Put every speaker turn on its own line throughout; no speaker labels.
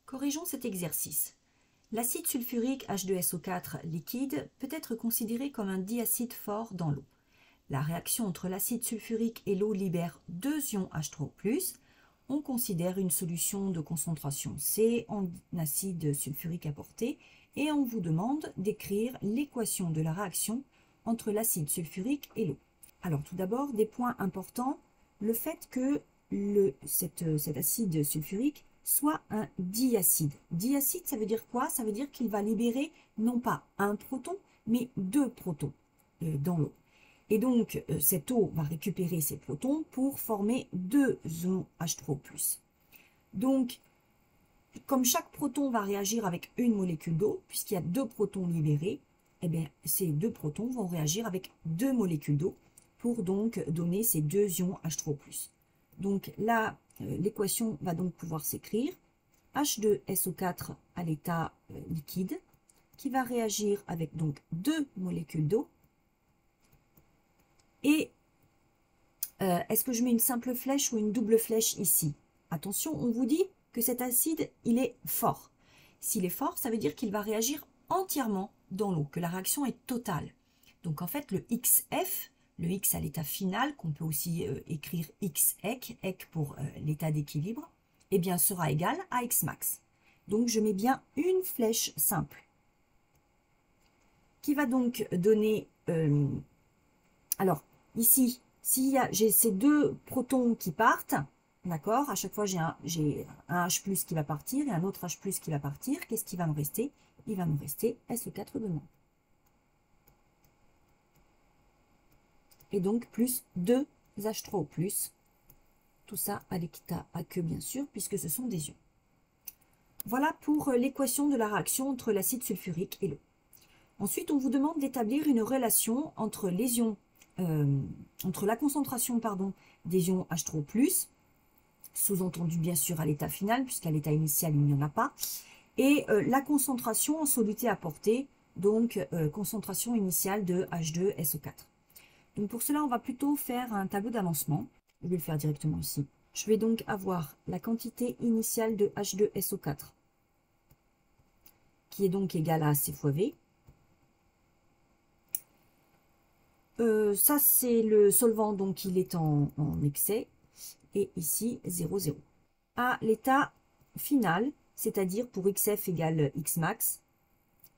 Corrigeons cet exercice. L'acide sulfurique H2SO4 liquide peut être considéré comme un diacide fort dans l'eau. La réaction entre l'acide sulfurique et l'eau libère 2 ions H3O+. On considère une solution de concentration C en acide sulfurique apporté et on vous demande d'écrire l'équation de la réaction entre l'acide sulfurique et l'eau. Alors tout d'abord, des points importants, le fait que cet acide sulfurique soit un diacide. Diacide, ça veut dire quoi? Ça veut dire qu'il va libérer non pas un proton, mais 2 protons dans l'eau. Et donc, cette eau va récupérer ces protons pour former 2 ions H3O+. Donc, comme chaque proton va réagir avec une molécule d'eau, puisqu'il y a 2 protons libérés, eh bien, ces 2 protons vont réagir avec 2 molécules d'eau pour donc donner ces 2 ions H3O+. Donc là, l'équation va donc pouvoir s'écrire H2SO4 à l'état liquide, qui va réagir avec donc 2 molécules d'eau. Et est-ce que je mets une simple flèche ou une double flèche ici? Attention, on vous dit que cet acide, il est fort. S'il est fort, ça veut dire qu'il va réagir entièrement dans l'eau, que la réaction est totale. Donc en fait, le XF, le X à l'état final, qu'on peut aussi écrire XEC, EC pour l'état d'équilibre, eh bien sera égal à X max. Donc je mets bien une flèche simple, qui va donc donner... alors, ici, si j'ai ces 2 protons qui partent, d'accord, à chaque fois j'ai un H+ qui va partir et un autre H+ qui va partir, qu'est-ce qui va me rester? Il va me rester SO4 de moins. Et donc plus 2 H3O+, tout ça à l'état aqueux bien sûr, puisque ce sont des ions. Voilà pour l'équation de la réaction entre l'acide sulfurique et l'eau. Ensuite, on vous demande d'établir une relation entre les ions, entre la concentration des ions H3O+, sous-entendu bien sûr à l'état final, puisqu'à l'état initial il n'y en a pas, et la concentration en soluté apportée, donc concentration initiale de H2SO4. Donc pour cela, on va plutôt faire un tableau d'avancement. Je vais le faire directement ici. Je vais donc avoir la quantité initiale de H2SO4, qui est donc égale à C fois V. Ça, c'est le solvant, donc il est en excès. Et ici, 0, 0. À l'état final, c'est-à-dire pour XF égale X max,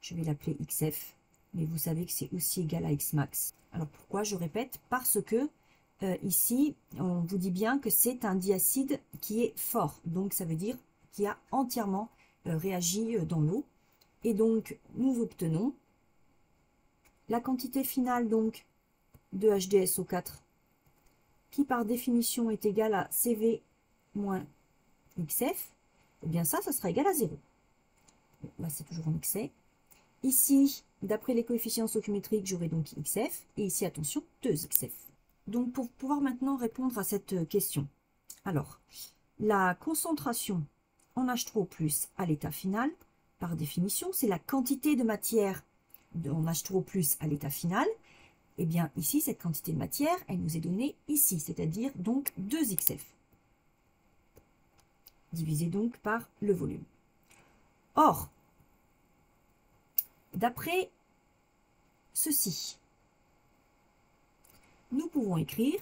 je vais l'appeler XF, mais vous savez que c'est aussi égal à X max. Alors pourquoi? Je répète, parce que ici, on vous dit bien que c'est un diacide qui est fort. Donc ça veut dire qu'il a entièrement réagi dans l'eau. Et donc, nous obtenons la quantité finale donc de H2SO4 qui par définition est égale à CV moins XF. Et bien ça sera égal à 0. Bon, là, c'est toujours en excès. Ici, d'après les coefficients stoichiométriques, j'aurai donc XF. Et ici, attention, 2XF. Donc, pour pouvoir maintenant répondre à cette question. Alors, la concentration en H3O+ à l'état final, par définition, c'est la quantité de matière en H3O+ à l'état final. Et bien, ici, cette quantité de matière, elle nous est donnée ici, c'est-à-dire donc 2XF. Divisé donc par le volume. Or, d'après ceci, nous pouvons écrire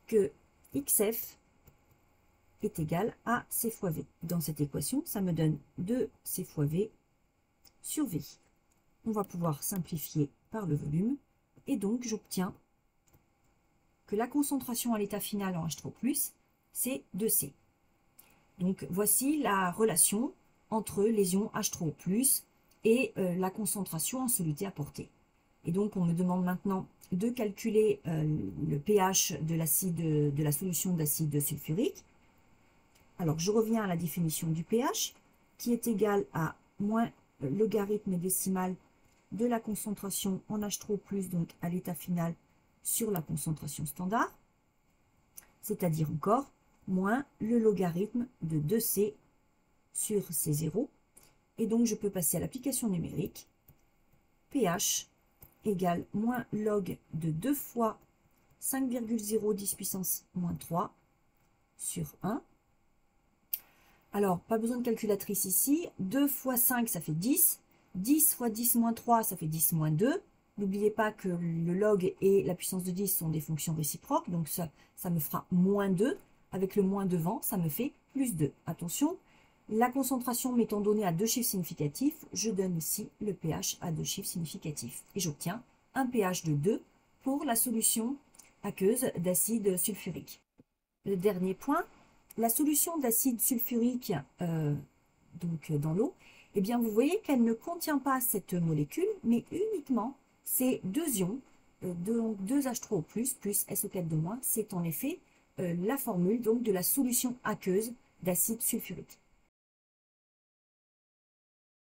que XF est égal à C fois V. Dans cette équation, ça me donne 2C fois V sur V. On va pouvoir simplifier par le volume, et donc j'obtiens que la concentration à l'état final en H3+, c'est 2C. Donc voici la relation entre les ions H3O+, et la concentration en soluté apportée. Et donc on me demande maintenant de calculer le pH de la solution d'acide sulfurique. Alors je reviens à la définition du pH, qui est égal à moins le logarithme décimal de la concentration en H3O+, donc à l'état final, sur la concentration standard, c'est-à-dire encore moins le logarithme de 2C sur C0. Et donc, je peux passer à l'application numérique. pH égale moins log de 2 fois 5,010 puissance moins 3 sur 1. Alors, pas besoin de calculatrice ici. 2 fois 5, ça fait 10. 10 fois 10 moins 3, ça fait 10 moins 2. N'oubliez pas que le log et la puissance de 10 sont des fonctions réciproques, donc ça me fera moins 2. Avec le moins devant, ça me fait plus 2. Attention, la concentration m'étant donnée à deux chiffres significatifs, je donne ici le pH à deux chiffres significatifs. Et j'obtiens un pH de 2 pour la solution aqueuse d'acide sulfurique. Le dernier point, la solution d'acide sulfurique dans l'eau, eh bien vous voyez qu'elle ne contient pas cette molécule, mais uniquement ces deux ions, donc 2H3O+, plus SO4 de moins, c'est en effet la formule donc, de la solution aqueuse d'acide sulfurique.